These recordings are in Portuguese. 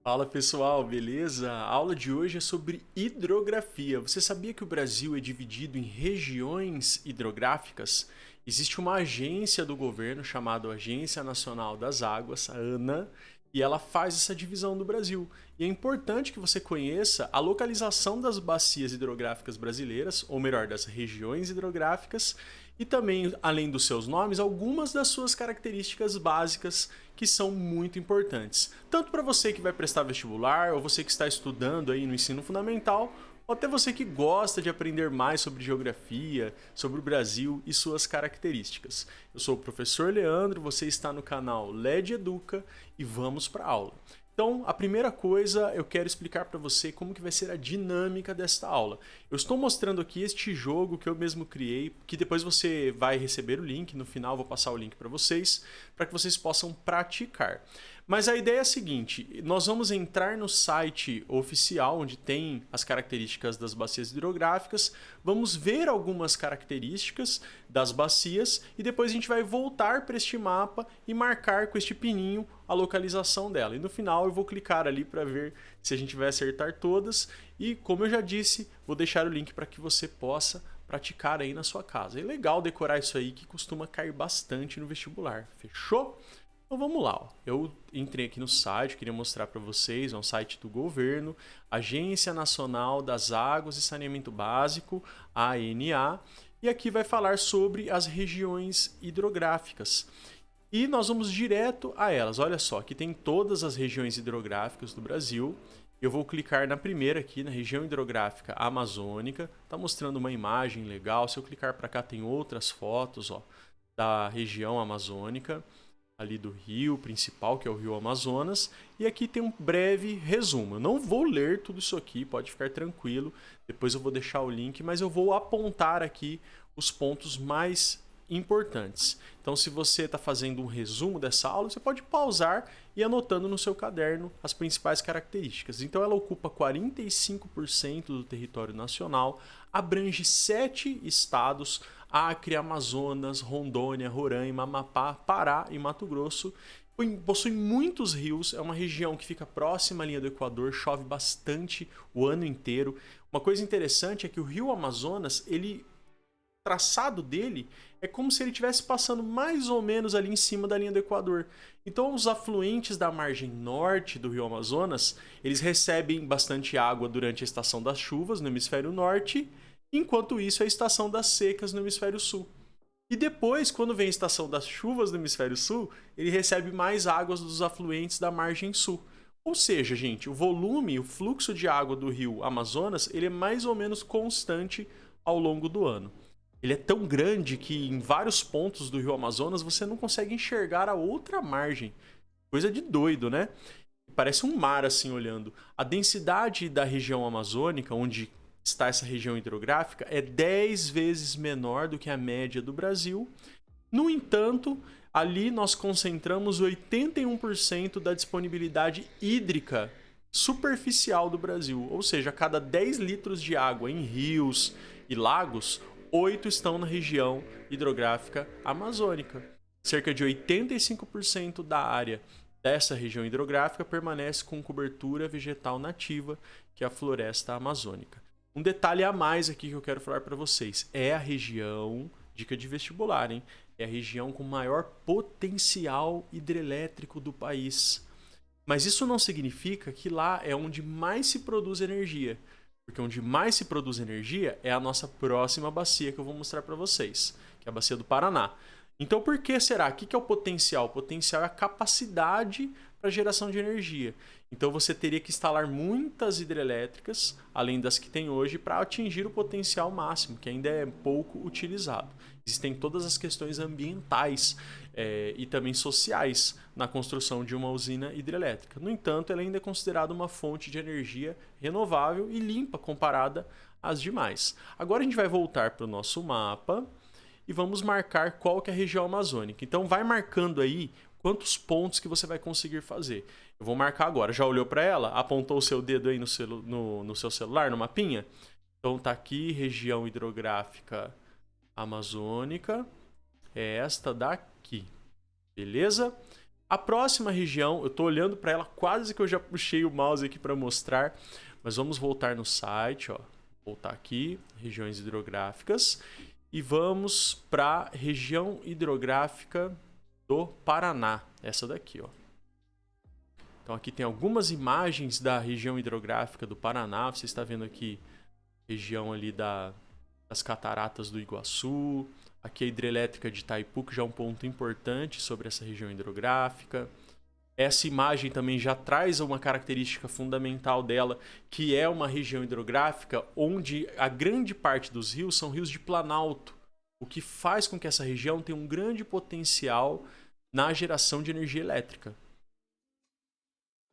Fala pessoal, beleza? A aula de hoje é sobre hidrografia. Você sabia que o Brasil é dividido em regiões hidrográficas? Existe uma agência do governo chamada Agência Nacional das Águas, a ANA, e ela faz essa divisão do Brasil. E é importante que você conheça a localização das bacias hidrográficas brasileiras, ou melhor, das regiões hidrográficas, e também, além dos seus nomes, algumas das suas características básicas que são muito importantes. Tanto para você que vai prestar vestibular, ou você que está estudando aí no ensino fundamental, ou até você que gosta de aprender mais sobre geografia, sobre o Brasil e suas características. Eu sou o professor Leandro, você está no canal LED Educa e vamos para a aula. Então, a primeira coisa, eu quero explicar para você como que vai ser a dinâmica desta aula. Eu estou mostrando aqui este jogo que eu mesmo criei, que depois você vai receber o link, no final eu vou passar o link para que vocês possam praticar. Mas a ideia é a seguinte, nós vamos entrar no site oficial, onde tem as características das bacias hidrográficas, vamos ver algumas características das bacias e depois a gente vai voltar para este mapa e marcar com este pininho a localização dela. E no final eu vou clicar ali para ver se a gente vai acertar todas e, como eu já disse, vou deixar o link para que você possa praticar aí na sua casa. É legal decorar isso aí que costuma cair bastante no vestibular, fechou? Então vamos lá, ó. Eu entrei aqui no site, queria mostrar para vocês, é um site do governo, Agência Nacional das Águas e Saneamento Básico, ANA, e aqui vai falar sobre as regiões hidrográficas. E nós vamos direto a elas. Olha só, aqui tem todas as regiões hidrográficas do Brasil. Eu vou clicar na primeira aqui, na região hidrográfica amazônica. Está mostrando uma imagem legal. Se eu clicar para cá, tem outras fotos, ó, da região amazônica, ali do rio principal, que é o rio Amazonas. E aqui tem um breve resumo. Eu não vou ler tudo isso aqui, pode ficar tranquilo. Depois eu vou deixar o link, mas eu vou apontar aqui os pontos mais importantes. Então, se você está fazendo um resumo dessa aula, você pode pausar e ir anotando no seu caderno as principais características. Então, ela ocupa 45% do território nacional, abrange 7 estados: Acre, Amazonas, Rondônia, Roraima, Amapá, Pará e Mato Grosso. Possui muitos rios, é uma região que fica próxima à linha do Equador, chove bastante o ano inteiro. Uma coisa interessante é que o rio Amazonas, traçado dele é como se ele estivesse passando mais ou menos ali em cima da linha do Equador. Então, os afluentes da margem norte do rio Amazonas, eles recebem bastante água durante a estação das chuvas no hemisfério norte, enquanto isso é a estação das secas no hemisfério sul. E depois, quando vem a estação das chuvas no hemisfério sul, ele recebe mais águas dos afluentes da margem sul. Ou seja, gente, o volume, o fluxo de água do rio Amazonas, ele é mais ou menos constante ao longo do ano. Ele é tão grande que em vários pontos do rio Amazonas você não consegue enxergar a outra margem. Coisa de doido, né? Parece um mar assim olhando. A densidade da região amazônica, onde está essa região hidrográfica, é 10 vezes menor do que a média do Brasil. No entanto, ali nós concentramos 81% da disponibilidade hídrica superficial do Brasil. Ou seja, a cada 10 litros de água em rios e lagos, 8 estão na região hidrográfica amazônica. Cerca de 85% da área dessa região hidrográfica permanece com cobertura vegetal nativa, que é a floresta amazônica. Um detalhe a mais aqui que eu quero falar para vocês, é a região, dica de vestibular, hein? É a região com maior potencial hidrelétrico do país. Mas isso não significa que lá é onde mais se produz energia. Porque onde mais se produz energia é a nossa próxima bacia que eu vou mostrar para vocês, que é a bacia do Paraná. Então, por que será? O que é o potencial? O potencial é a capacidade para geração de energia. Então, você teria que instalar muitas hidrelétricas, além das que tem hoje, para atingir o potencial máximo, que ainda é pouco utilizado. Existem todas as questões ambientais e também sociais na construção de uma usina hidrelétrica. No entanto, ela ainda é considerada uma fonte de energia renovável e limpa comparada às demais. Agora a gente vai voltar para o nosso mapa e vamos marcar qual que é a região amazônica. Então vai marcando aí quantos pontos que você vai conseguir fazer. Eu vou marcar agora. Já olhou para ela? Apontou o seu dedo aí no seu celular, no mapinha? Então tá aqui, região hidrográfica amazônica. É esta daqui. Beleza? A próxima região, eu estou olhando para ela, quase que eu já puxei o mouse aqui para mostrar, mas vamos voltar no site, ó. Voltar aqui, regiões hidrográficas, e vamos para a região hidrográfica do Paraná, essa daqui, ó. Então aqui tem algumas imagens da região hidrográfica do Paraná, você está vendo aqui região ali das cataratas do Iguaçu, aqui a hidrelétrica de Itaipu, que já é um ponto importante sobre essa região hidrográfica. Essa imagem também já traz uma característica fundamental dela, que é uma região hidrográfica onde a grande parte dos rios são rios de planalto, o que faz com que essa região tenha um grande potencial na geração de energia elétrica.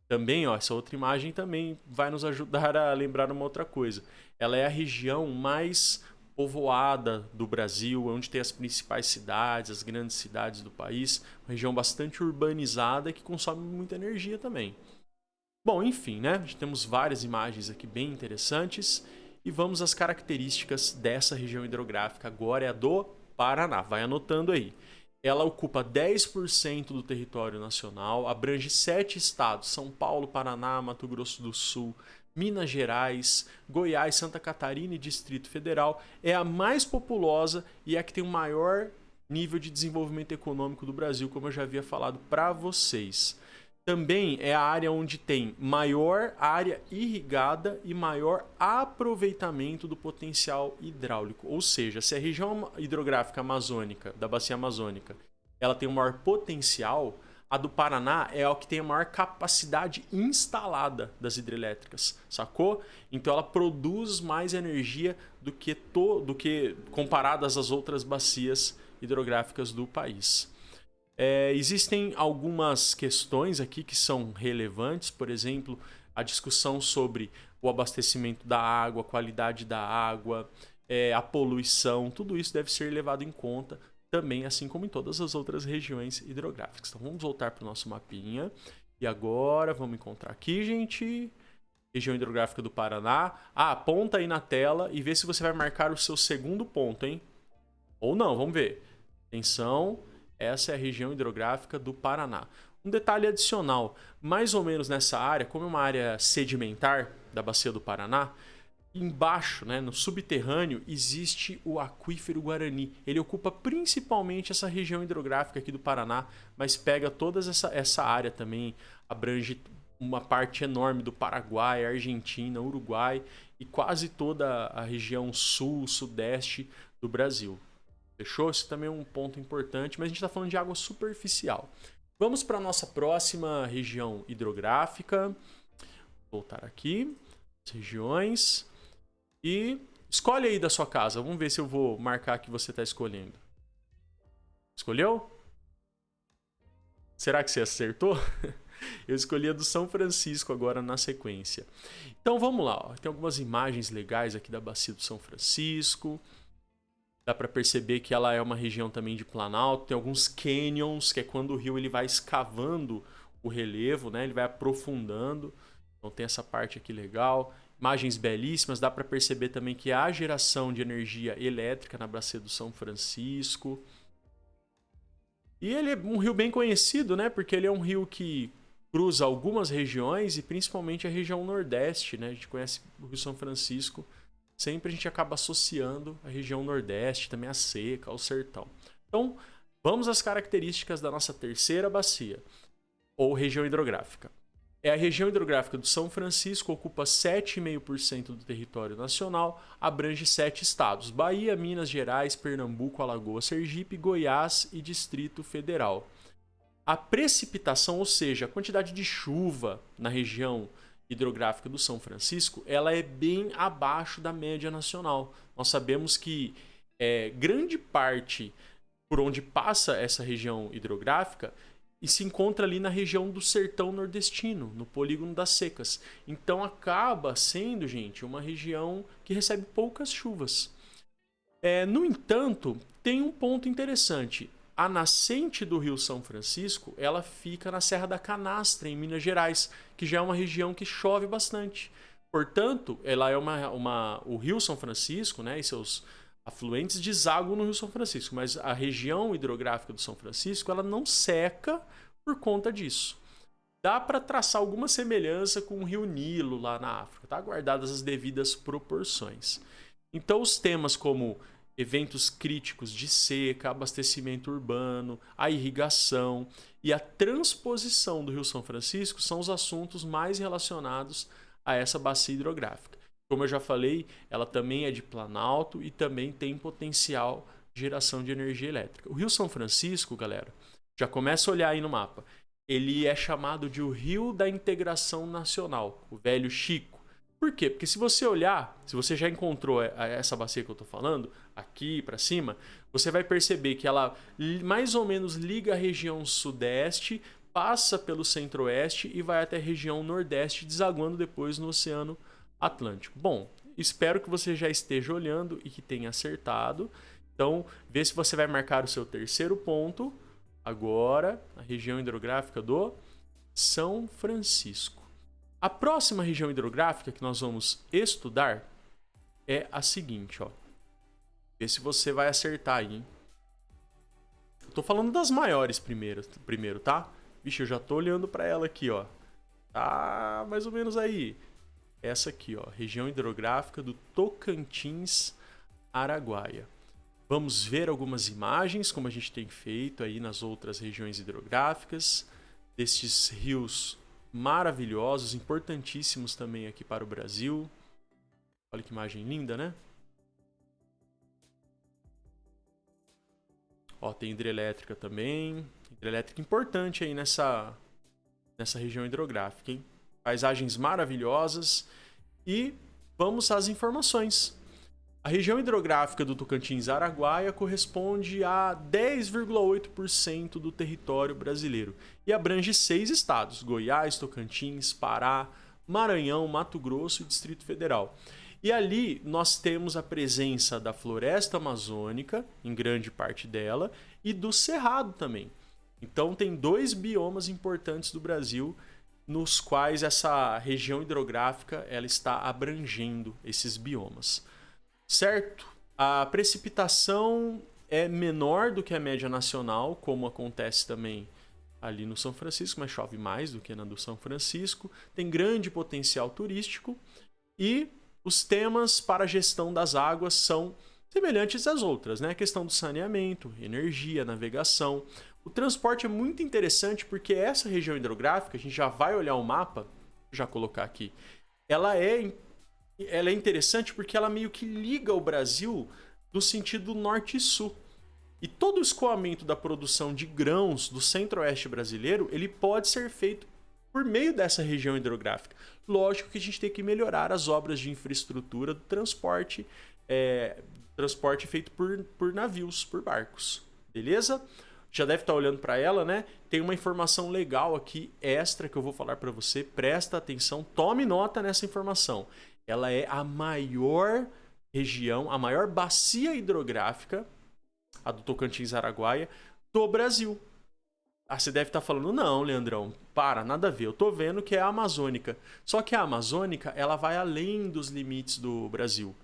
Também, ó, essa outra imagem também vai nos ajudar a lembrar uma outra coisa. Ela é a região mais povoada do Brasil, onde tem as principais cidades, as grandes cidades do país, uma região bastante urbanizada que consome muita energia também. Bom, enfim, né? Temos várias imagens aqui bem interessantes e vamos às características dessa região hidrográfica. Agora é a do Paraná, vai anotando aí. Ela ocupa 10% do território nacional, abrange 7 estados, São Paulo, Paraná, Mato Grosso do Sul, Minas Gerais, Goiás, Santa Catarina e Distrito Federal. É a mais populosa e é a que tem o maior nível de desenvolvimento econômico do Brasil, como eu já havia falado para vocês. Também é a área onde tem maior área irrigada e maior aproveitamento do potencial hidráulico. Ou seja, se a região hidrográfica amazônica, da bacia amazônica, ela tem o maior potencial, a do Paraná é a que tem a maior capacidade instalada das hidrelétricas, sacou? Então ela produz mais energia do que comparadas às outras bacias hidrográficas do país. Existem algumas questões aqui que são relevantes, por exemplo, a discussão sobre o abastecimento da água, a qualidade da água, a poluição, tudo isso deve ser levado em conta também, assim como em todas as outras regiões hidrográficas. Então vamos voltar para o nosso mapinha. E agora vamos encontrar aqui, gente, região hidrográfica do Paraná. Aponta aí na tela e vê se você vai marcar o seu segundo ponto, hein? Ou não, vamos ver. Atenção, essa é a região hidrográfica do Paraná. Um detalhe adicional, mais ou menos nessa área, como é uma área sedimentar da bacia do Paraná, embaixo, né, no subterrâneo, existe o aquífero Guarani. Ele ocupa principalmente essa região hidrográfica aqui do Paraná, mas pega toda essa área também, abrange uma parte enorme do Paraguai, Argentina, Uruguai e quase toda a região sul, sudeste do Brasil. Fechou? Isso também é um ponto importante, mas a gente está falando de água superficial. Vamos para a nossa próxima região hidrográfica. Vou voltar aqui, as regiões. E escolhe aí da sua casa. Vamos ver se eu vou marcar que você está escolhendo. Escolheu? Será que você acertou? Eu escolhi a do São Francisco agora na sequência. Então vamos lá. Ó. Tem algumas imagens legais aqui da bacia do São Francisco. Dá para perceber que ela é uma região também de planalto. Tem alguns canyons, que é quando o rio ele vai escavando o relevo, né? Ele vai aprofundando. Então tem essa parte aqui legal. Imagens belíssimas, dá para perceber também que há geração de energia elétrica na bacia do São Francisco. E ele é um rio bem conhecido, né? Porque ele é um rio que cruza algumas regiões e principalmente a região nordeste, né? A gente conhece o Rio São Francisco, sempre a gente acaba associando a região nordeste, também a seca, ao sertão. Então, vamos às características da nossa terceira bacia, ou região hidrográfica. A região hidrográfica do São Francisco, ocupa 7,5% do território nacional, abrange 7 estados: Bahia, Minas Gerais, Pernambuco, Alagoas, Sergipe, Goiás e Distrito Federal. A precipitação, ou seja, a quantidade de chuva na região hidrográfica do São Francisco, ela é bem abaixo da média nacional. Nós sabemos que grande parte por onde passa essa região hidrográfica e se encontra ali na região do sertão nordestino, no polígono das secas. Então acaba sendo, gente, uma região que recebe poucas chuvas. No entanto, tem um ponto interessante. A nascente do Rio São Francisco, ela fica na Serra da Canastra, em Minas Gerais, que já é uma região que chove bastante. Portanto, ela é o Rio São Francisco, né, e seus afluentes desaguam no Rio São Francisco, mas a região hidrográfica do São Francisco ela não seca por conta disso. Dá para traçar alguma semelhança com o Rio Nilo lá na África, tá? Guardadas as devidas proporções. Então, os temas como eventos críticos de seca, abastecimento urbano, a irrigação e a transposição do Rio São Francisco são os assuntos mais relacionados a essa bacia hidrográfica. Como eu já falei, ela também é de planalto e também tem potencial de geração de energia elétrica. O Rio São Francisco, galera, já começa a olhar aí no mapa. Ele é chamado de o Rio da Integração Nacional, o Velho Chico. Por quê? Porque se você olhar, se você já encontrou essa bacia que eu estou falando, aqui para cima, você vai perceber que ela mais ou menos liga a região sudeste, passa pelo centro-oeste e vai até a região nordeste, desaguando depois no Oceano Atlântico. Bom, espero que você já esteja olhando e que tenha acertado. Então, vê se você vai marcar o seu terceiro ponto. Agora, a região hidrográfica do São Francisco. A próxima região hidrográfica que nós vamos estudar é a seguinte, ó. Vê se você vai acertar aí, hein? Eu tô falando das maiores primeiro, tá? Vixe, eu já tô olhando para ela aqui, ó. Tá mais ou menos aí. Essa aqui, ó, região hidrográfica do Tocantins, Araguaia. Vamos ver algumas imagens, como a gente tem feito aí nas outras regiões hidrográficas, destes rios maravilhosos, importantíssimos também aqui para o Brasil. Olha que imagem linda, né? Ó, tem hidrelétrica também. Hidrelétrica importante aí nessa região hidrográfica, hein? Paisagens maravilhosas. E vamos às informações. A região hidrográfica do Tocantins-Araguaia corresponde a 10,8% do território brasileiro e abrange 6 estados: Goiás, Tocantins, Pará, Maranhão, Mato Grosso e Distrito Federal. E ali nós temos a presença da floresta amazônica, em grande parte dela, e do cerrado também. Então tem 2 biomas importantes do Brasil nos quais essa região hidrográfica ela está abrangendo esses biomas. Certo? A precipitação é menor do que a média nacional, como acontece também ali no São Francisco, mas chove mais do que na do São Francisco. Tem grande potencial turístico e os temas para a gestão das águas são semelhantes às outras, né? A questão do saneamento, energia, navegação. O transporte é muito interessante porque essa região hidrográfica, a gente já vai olhar o mapa, já colocar aqui, ela é interessante porque ela meio que liga o Brasil no sentido norte e sul. E todo o escoamento da produção de grãos do centro-oeste brasileiro, ele pode ser feito por meio dessa região hidrográfica. Lógico que a gente tem que melhorar as obras de infraestrutura do transporte, transporte feito por navios, por barcos. Beleza? Já deve estar olhando para ela, né? Tem uma informação legal aqui, extra, que eu vou falar para você. Presta atenção, tome nota nessa informação. Ela é a maior região, a maior bacia hidrográfica, a do Tocantins-Araguaia, do Brasil. Ah, você deve estar falando, não, Leandrão, nada a ver. Eu tô vendo que é a amazônica. Só que a amazônica, ela vai além dos limites do Brasil.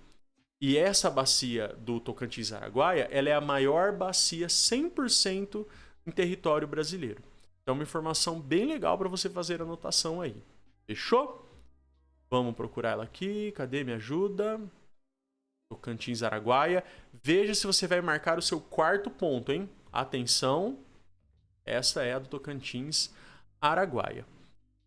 E essa bacia do Tocantins-Araguaia, ela é a maior bacia 100% em território brasileiro. Então, uma informação bem legal para você fazer anotação aí. Fechou? Vamos procurar ela aqui. Cadê? Me ajuda. Tocantins-Araguaia. Veja se você vai marcar o seu quarto ponto, hein? Atenção. Essa é a do Tocantins-Araguaia.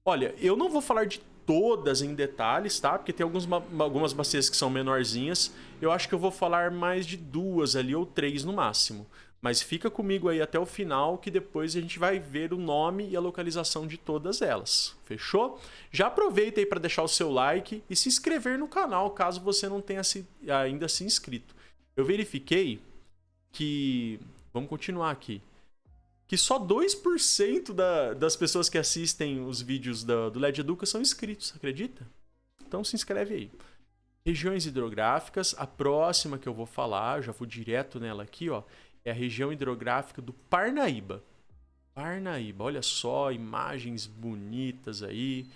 Olha, eu não vou falar de todas em detalhes, tá? Porque tem algumas bacias que são menorzinhas. Eu acho que eu vou falar mais de 2 ali ou 3 no máximo. Mas fica comigo aí até o final que depois a gente vai ver o nome e a localização de todas elas. Fechou? Já aproveita aí para deixar o seu like e se inscrever no canal caso você não tenha ainda se inscrito. Eu verifiquei que... Vamos continuar aqui. Que só 2% das pessoas que assistem os vídeos do LED Educa são inscritos, acredita? Então se inscreve aí. Regiões hidrográficas, a próxima que eu vou falar, eu já vou direto nela aqui, ó, é a região hidrográfica do Parnaíba. Parnaíba, olha só, imagens bonitas aí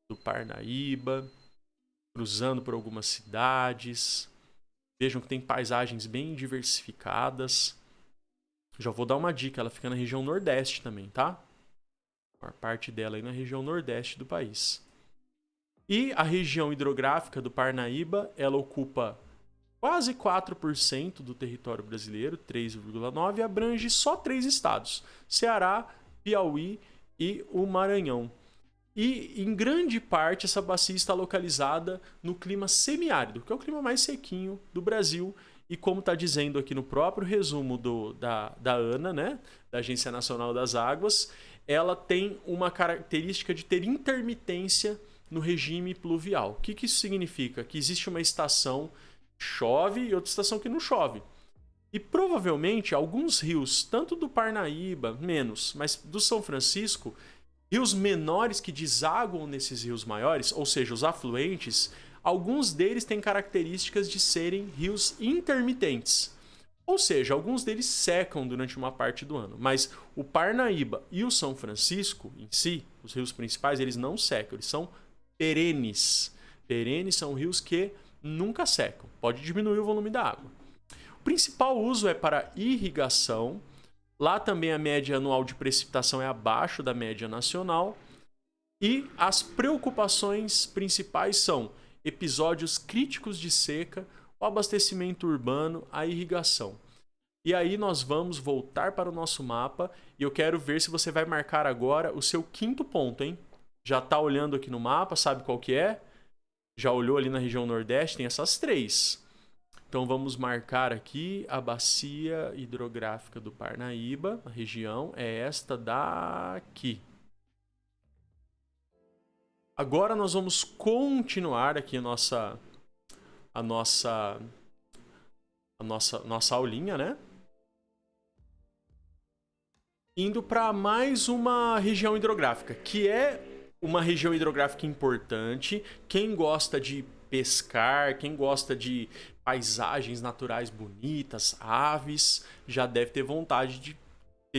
do Parnaíba, cruzando por algumas cidades. Vejam que tem paisagens bem diversificadas. Já vou dar uma dica, ela fica na região nordeste também, tá? A maior parte dela aí na região nordeste do país. E a região hidrográfica do Parnaíba, ela ocupa quase 4% do território brasileiro, 3,9%, e abrange só 3 estados: Ceará, Piauí e o Maranhão. E, em grande parte, essa bacia está localizada no clima semiárido, que é o clima mais sequinho do Brasil. E como está dizendo aqui no próprio resumo da ANA, né, da Agência Nacional das Águas, ela tem uma característica de ter intermitência no regime pluvial. O que isso significa? Que existe uma estação que chove e outra estação que não chove. E provavelmente alguns rios, tanto do Parnaíba, menos, mas do São Francisco, rios menores que desaguam nesses rios maiores, ou seja, os afluentes, alguns deles têm características de serem rios intermitentes. Ou seja, alguns deles secam durante uma parte do ano. Mas o Parnaíba e o São Francisco, em si, os rios principais, eles não secam, eles são perenes. Perenes são rios que nunca secam. Pode diminuir o volume da água. O principal uso é para irrigação. Lá também a média anual de precipitação é abaixo da média nacional. E as preocupações principais são episódios críticos de seca, o abastecimento urbano, a irrigação. E aí nós vamos voltar para o nosso mapa e eu quero ver se você vai marcar agora o seu quinto ponto, hein? Já está olhando aqui no mapa, sabe qual que é? Já olhou ali na região Nordeste? Tem essas 3. Então vamos marcar aqui a bacia hidrográfica do Parnaíba. A região é esta daqui. Agora nós vamos continuar aqui a nossa aulinha, né? Indo para mais uma região hidrográfica, que é uma região hidrográfica importante. Quem gosta de pescar, quem gosta de paisagens naturais bonitas, aves, já deve ter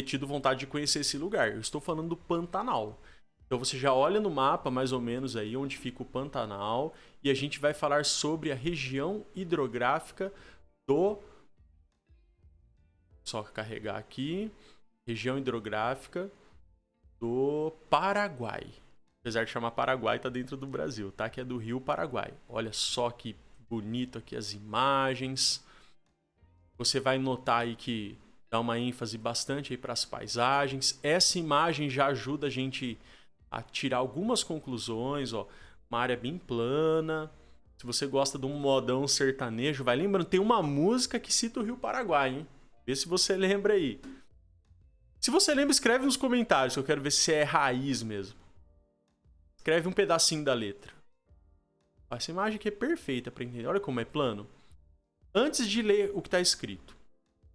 tido vontade de conhecer esse lugar. Eu estou falando do Pantanal. Então você já olha no mapa mais ou menos aí onde fica o Pantanal e a gente vai falar sobre a região hidrográfica do... Só carregar aqui. Região hidrográfica do Paraguai. Apesar de chamar Paraguai, tá dentro do Brasil, tá? Que é do Rio Paraguai. Olha só que bonito aqui as imagens. Você vai notar aí que dá uma ênfase bastante aí para as paisagens. Essa imagem já ajuda a gente a tirar algumas conclusões, ó. Uma área bem plana. Se você gosta de um modão sertanejo, vai lembrando, tem uma música que cita o Rio Paraguai, hein? Vê se você lembra aí. Se você lembra, escreve nos comentários, que eu quero ver se é raiz mesmo. Escreve um pedacinho da letra. Essa imagem aqui é perfeita para entender. Olha como é plano. Antes de ler o que está escrito,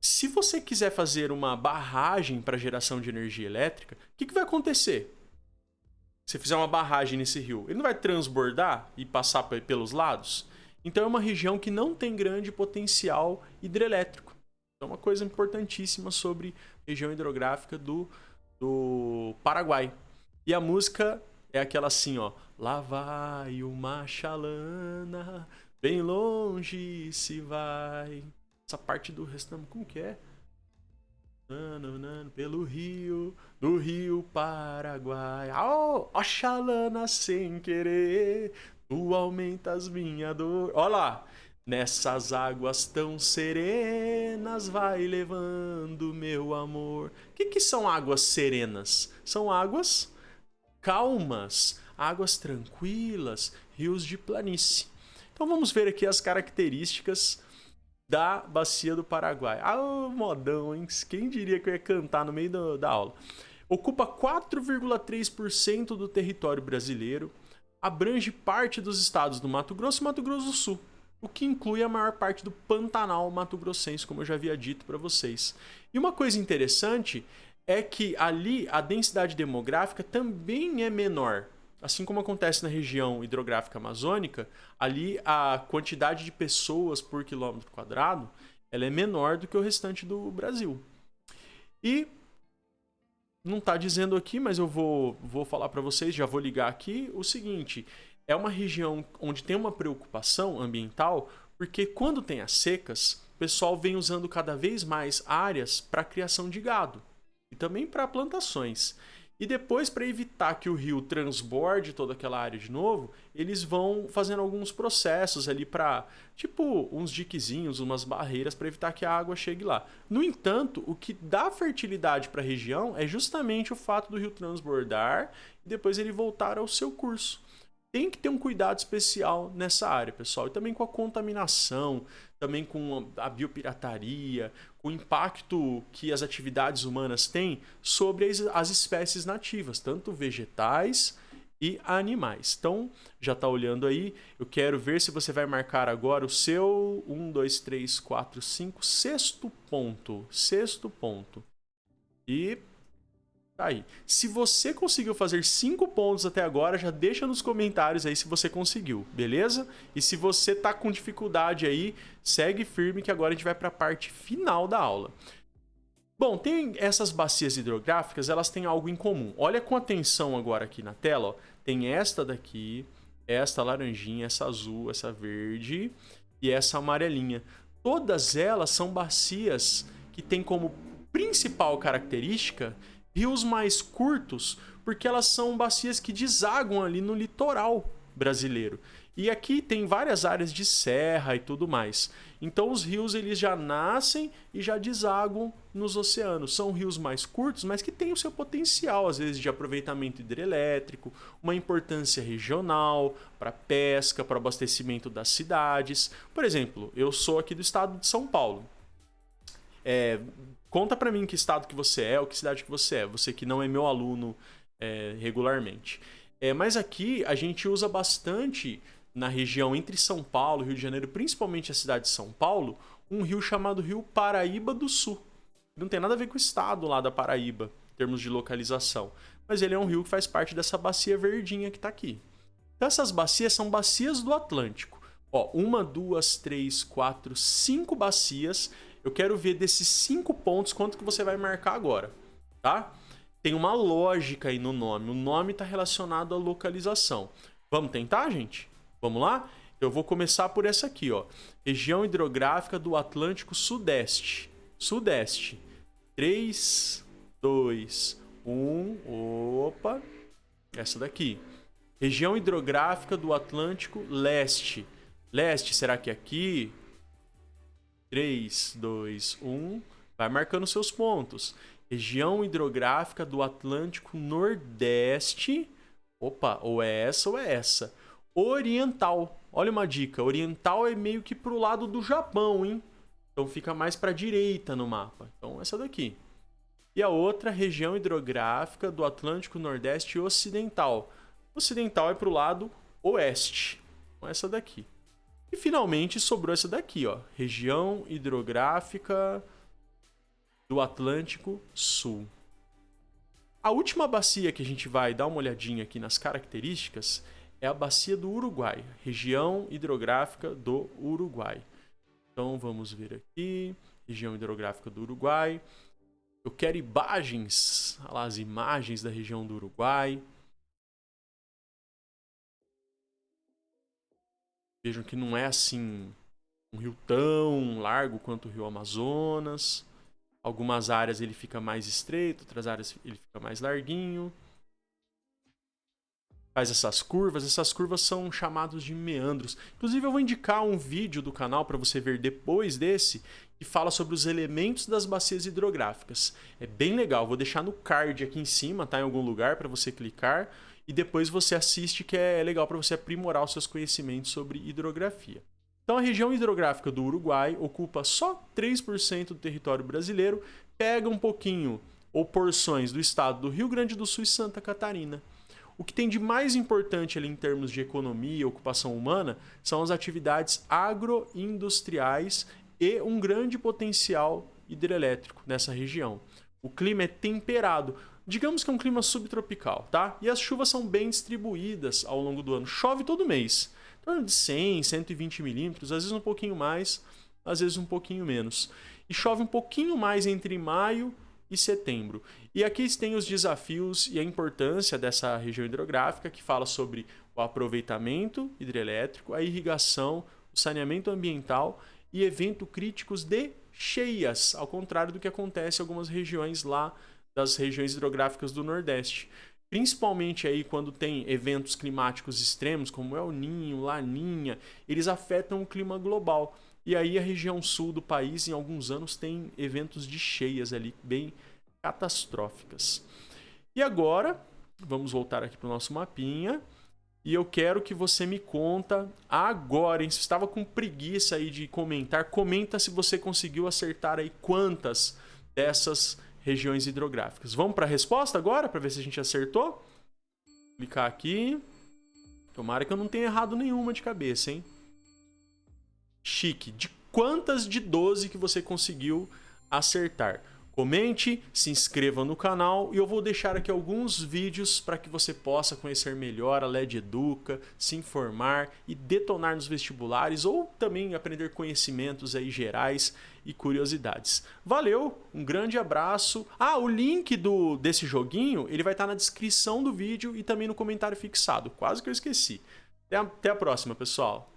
se você quiser fazer uma barragem para geração de energia elétrica, o que vai acontecer? Se você fizer uma barragem nesse rio, ele não vai transbordar e passar pelos lados? Então é uma região que não tem grande potencial hidrelétrico. Então é uma coisa importantíssima sobre a região hidrográfica do Paraguai. E a música é aquela assim, ó. Lá vai uma chalana, bem longe se vai. Essa parte do restante, como que é? Pelo rio, do Rio Paraguai. Ó, chalana sem querer, tu aumentas minha dor. Olha lá. Nessas águas tão serenas vai levando meu amor. O que são águas serenas? São águas calmas, águas tranquilas, rios de planície. Então vamos ver aqui as características da bacia do Paraguai. Ah, modão, hein? Quem diria que eu ia cantar no meio da aula? Ocupa 4,3% do território brasileiro, abrange parte dos estados do Mato Grosso e Mato Grosso do Sul, o que inclui a maior parte do Pantanal mato-grossense, como eu já havia dito para vocês. E uma coisa interessante é que ali a densidade demográfica também é menor. Assim como acontece na região hidrográfica amazônica, ali a quantidade de pessoas por quilômetro quadrado ela é menor do que o restante do Brasil. E não está dizendo aqui, mas eu vou falar para vocês, já vou ligar aqui, o seguinte: é uma região onde tem uma preocupação ambiental, porque quando tem as secas, o pessoal vem usando cada vez mais áreas para criação de gado e também para plantações. E depois, para evitar que o rio transborde toda aquela área de novo, eles vão fazendo alguns processos ali para, tipo, uns diquezinhos, umas barreiras para evitar que a água chegue lá. No entanto, o que dá fertilidade para a região é justamente o fato do rio transbordar e depois ele voltar ao seu curso. Tem que ter um cuidado especial nessa área, pessoal. E também com a contaminação, também com a biopirataria, com o impacto que as atividades humanas têm sobre as espécies nativas, tanto vegetais e animais. Então, já está olhando aí. Eu quero ver se você vai marcar agora o seu 1, 2, 3, 4, 5, sexto ponto. Sexto ponto. E tá aí. Se você conseguiu fazer 5 pontos até agora, já deixa nos comentários aí se você conseguiu, beleza? E se você tá com dificuldade aí, segue firme que agora a gente vai para a parte final da aula. Bom, tem essas bacias hidrográficas, elas têm algo em comum. Olha com atenção agora aqui na tela, ó. Tem esta daqui, esta laranjinha, essa azul, essa verde e essa amarelinha. Todas elas são bacias que têm como principal característica rios mais curtos, porque elas são bacias que desaguam ali no litoral brasileiro. E aqui tem várias áreas de serra e tudo mais. Então os rios eles já nascem e já desaguam nos oceanos. São rios mais curtos, mas que têm o seu potencial, às vezes, de aproveitamento hidrelétrico, uma importância regional, para pesca, para abastecimento das cidades. Por exemplo, eu sou aqui do estado de São Paulo. Conta pra mim que estado que você é ou que cidade que você é. Você que não é meu aluno regularmente. Mas aqui a gente usa bastante na região entre São Paulo e Rio de Janeiro, principalmente a cidade de São Paulo, um rio chamado Rio Paraíba do Sul. Não tem nada a ver com o estado lá da Paraíba, em termos de localização. Mas ele é um rio que faz parte dessa bacia verdinha que tá aqui. Então essas bacias são bacias do Atlântico. Ó, 1, 2, 3, 4, 5 bacias. Eu quero ver desses 5 pontos quanto que você vai marcar agora, tá? Tem uma lógica aí no nome. O nome está relacionado à localização. Vamos tentar, gente? Vamos lá? Eu vou começar por essa aqui, ó. Região hidrográfica do Atlântico Sudeste. Sudeste. 3, 2, 1. Opa. Essa daqui. Região hidrográfica do Atlântico Leste. Leste, será que é aqui? 3, 2, 1. Vai marcando seus pontos. Região hidrográfica do Atlântico Nordeste. Opa, ou é essa ou é essa. Oriental. Olha uma dica. Oriental é meio que pro lado do Japão, hein? Então fica mais pra direita no mapa. Então essa daqui. E a outra, região hidrográfica do Atlântico Nordeste Ocidental. Ocidental é pro lado oeste. Então essa daqui. E finalmente sobrou essa daqui, ó. Região hidrográfica do Atlântico Sul. A última bacia que a gente vai dar uma olhadinha aqui nas características é a bacia do Uruguai, região hidrográfica do Uruguai. Então vamos ver aqui, região hidrográfica do Uruguai. Eu quero imagens, olha lá, as imagens da região do Uruguai. Vejam que não é assim um rio tão largo quanto o rio Amazonas. Algumas áreas ele fica mais estreito, outras áreas ele fica mais larguinho. Faz essas curvas são chamados de meandros. Inclusive eu vou indicar um vídeo do canal para você ver depois desse, que fala sobre os elementos das bacias hidrográficas. É bem legal, vou deixar no card aqui em cima, tá, em algum lugar para você clicar, e depois você assiste, que é legal para você aprimorar os seus conhecimentos sobre hidrografia. Então a região hidrográfica do Uruguai ocupa só 3% do território brasileiro, pega um pouquinho ou porções do estado do Rio Grande do Sul e Santa Catarina. O que tem de mais importante ali em termos de economia e ocupação humana são as atividades agroindustriais e um grande potencial hidrelétrico nessa região. O clima é temperado, digamos que é um clima subtropical, tá? E as chuvas são bem distribuídas ao longo do ano. Chove todo mês, em torno de 100, 120 milímetros, às vezes um pouquinho mais, às vezes um pouquinho menos. E chove um pouquinho mais entre maio e setembro. E aqui tem os desafios e a importância dessa região hidrográfica, que fala sobre o aproveitamento hidrelétrico, a irrigação, o saneamento ambiental e eventos críticos de cheias, ao contrário do que acontece em algumas regiões lá das regiões hidrográficas do Nordeste. Principalmente aí quando tem eventos climáticos extremos, como El Niño, Laninha, eles afetam o clima global. E aí a região sul do país, em alguns anos, tem eventos de cheias ali, bem catastróficas. E agora, vamos voltar aqui para o nosso mapinha. E eu quero que você me conta agora, hein? Se você estava com preguiça aí de comentar, comenta se você conseguiu acertar aí quantas dessas regiões hidrográficas. Vamos para a resposta agora, para ver se a gente acertou? Clicar aqui. Tomara que eu não tenha errado nenhuma de cabeça, hein? Chique. De quantas de 12 que você conseguiu acertar? Comente, se inscreva no canal e eu vou deixar aqui alguns vídeos para que você possa conhecer melhor a LED Educa, se informar e detonar nos vestibulares ou também aprender conhecimentos aí gerais e curiosidades. Valeu, um grande abraço. O link desse joguinho ele vai estar na descrição do vídeo e também no comentário fixado. Quase que eu esqueci. Até a próxima, pessoal.